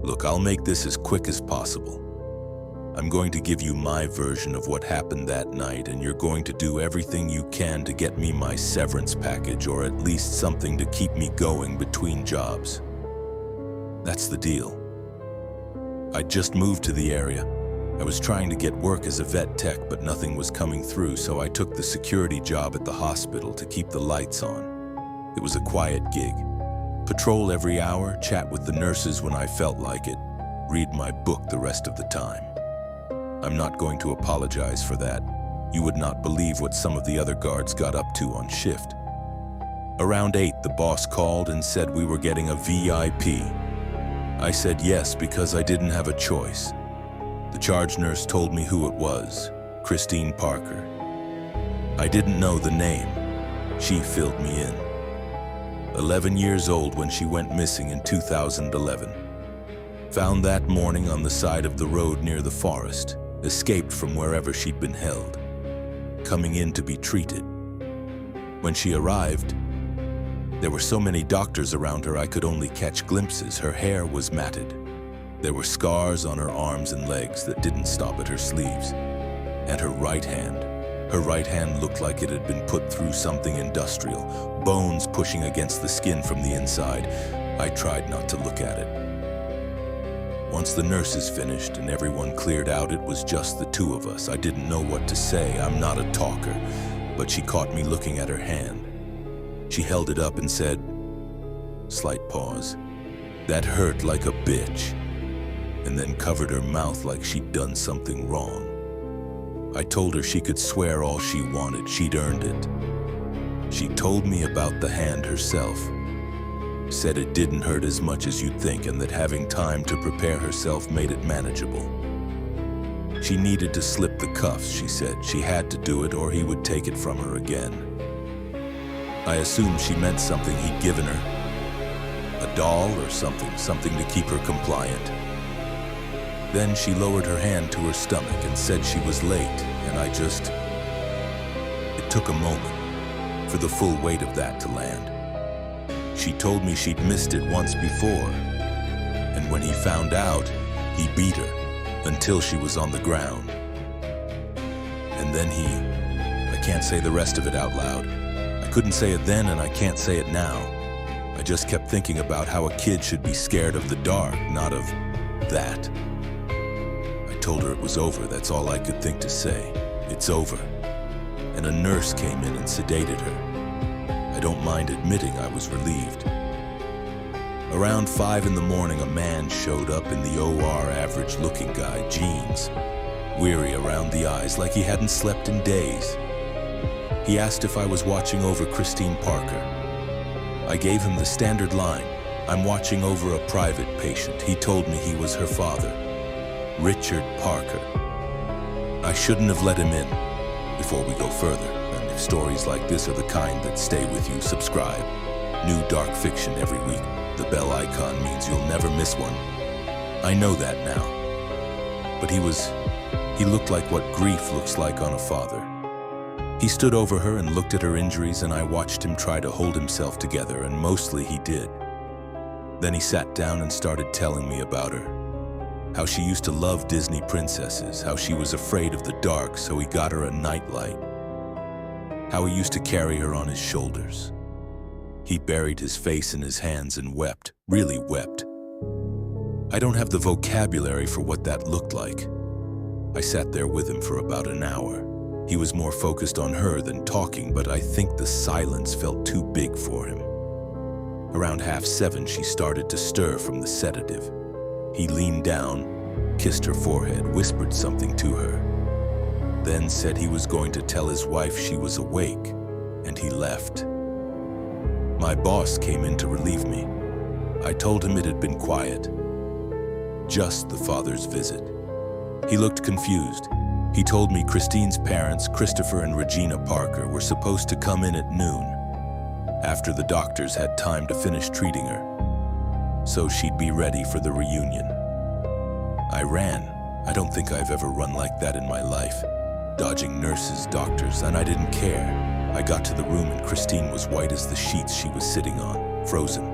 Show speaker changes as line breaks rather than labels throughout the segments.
Look, I'll make this as quick as possible. I'm going to give you my version of what happened that night, and you're going to do everything you can to get me my severance package, or at least something to keep me going between jobs. That's the deal. I just moved to the area. I was trying to get work as a vet tech, but nothing was coming through, so I took the security job at the hospital to keep the lights on. It was a quiet gig. Patrol every hour, chat with the nurses when I felt like it, read my book the rest of the time. I'm not going to apologize for that. You would not believe what some of the other guards got up to on shift. Around 8, the boss called and said we were getting a VIP. I said yes because I didn't have a choice. The charge nurse told me who it was, Christine Parker. I didn't know the name. She filled me in. 11 years old when she went missing in 2011. Found that morning on the side of the road near the forest. Escaped from wherever she'd been held, coming in to be treated. When she arrived, there were so many doctors around her I could only catch glimpses. Her hair was matted. There were scars on her arms and legs that didn't stop at her sleeves. And her right hand looked like it had been put through something industrial, bones pushing against the skin from the inside. I tried not to look at it. Once the nurses finished and everyone cleared out, it was just the two of us. I didn't know what to say. I'm not a talker, but she caught me looking at her hand. She held it up and said, slight pause, "That hurt like a bitch," and then covered her mouth like she'd done something wrong. I told her she could swear all she wanted. She'd earned it. She told me about the hand herself. Said it didn't hurt as much as you'd think, and that having time to prepare herself made it manageable. She needed to slip the cuffs, she said. She had to do it or he would take it from her again. I assumed she meant something he'd given her. A doll or something to keep her compliant. Then she lowered her hand to her stomach and said she was late, and it took a moment for the full weight of that to land. She told me she'd missed it once before, and when he found out, he beat her until she was on the ground. And then I can't say the rest of it out loud. I couldn't say it then and I can't say it now. I just kept thinking about how a kid should be scared of the dark, not of that. I told her it was over. That's all I could think to say. It's over. And a nurse came in and sedated her. I don't mind admitting I was relieved. Around 5 in the morning, a man showed up in the OR, average-looking guy, jeans, weary around the eyes like he hadn't slept in days. He asked if I was watching over Christine Parker. I gave him the standard line, "I'm watching over a private patient." He told me he was her father, Richard Parker. I shouldn't have let him in. Before we go further, and if stories like this are the kind that stay with you, subscribe. New dark fiction every week. The bell icon means you'll never miss one. I know that now. But he looked like what grief looks like on a father. He stood over her and looked at her injuries, and I watched him try to hold himself together, and mostly he did. Then he sat down and started telling me about her. How she used to love Disney princesses, how she was afraid of the dark, so he got her a nightlight. How he used to carry her on his shoulders. He buried his face in his hands and wept, really wept. I don't have the vocabulary for what that looked like. I sat there with him for about an hour. He was more focused on her than talking, but I think the silence felt too big for him. Around 6:30, she started to stir from the sedative. He leaned down, kissed her forehead, whispered something to her, then said he was going to tell his wife she was awake, and he left. My boss came in to relieve me. I told him it had been quiet. Just the father's visit. He looked confused. He told me Christine's parents, Christopher and Regina Parker, were supposed to come in at noon, after the doctors had time to finish treating her, so she'd be ready for the reunion. I ran. I don't think I've ever run like that in my life, dodging nurses, doctors, and I didn't care. I got to the room and Christine was white as the sheets she was sitting on, frozen.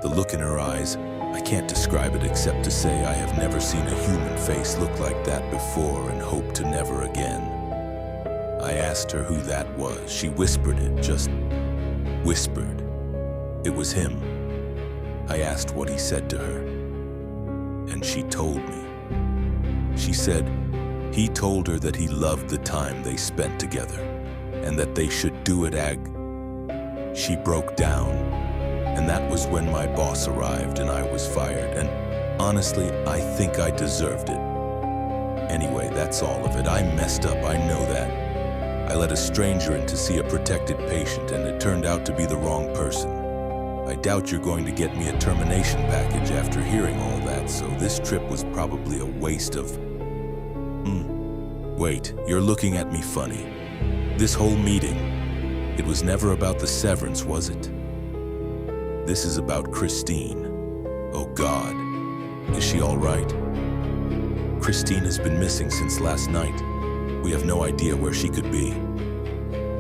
The look in her eyes, I can't describe it except to say I have never seen a human face look like that before and hope to never again. I asked her who that was. She whispered it, just whispered. It was him. I asked what he said to her, and she told me. She said he told her that he loved the time they spent together and that they should do it She broke down, and that was when my boss arrived and I was fired, and honestly, I think I deserved it. Anyway, that's all of it. I messed up, I know that. I let a stranger in to see a protected patient, and it turned out to be the wrong person. I doubt you're going to get me a termination package after hearing all that, so this trip was probably a waste of... Wait, you're looking at me funny. This whole meeting, it was never about the severance, was it? This is about Christine. Oh God, is she all right? Christine has been missing since last night. We have no idea where she could be.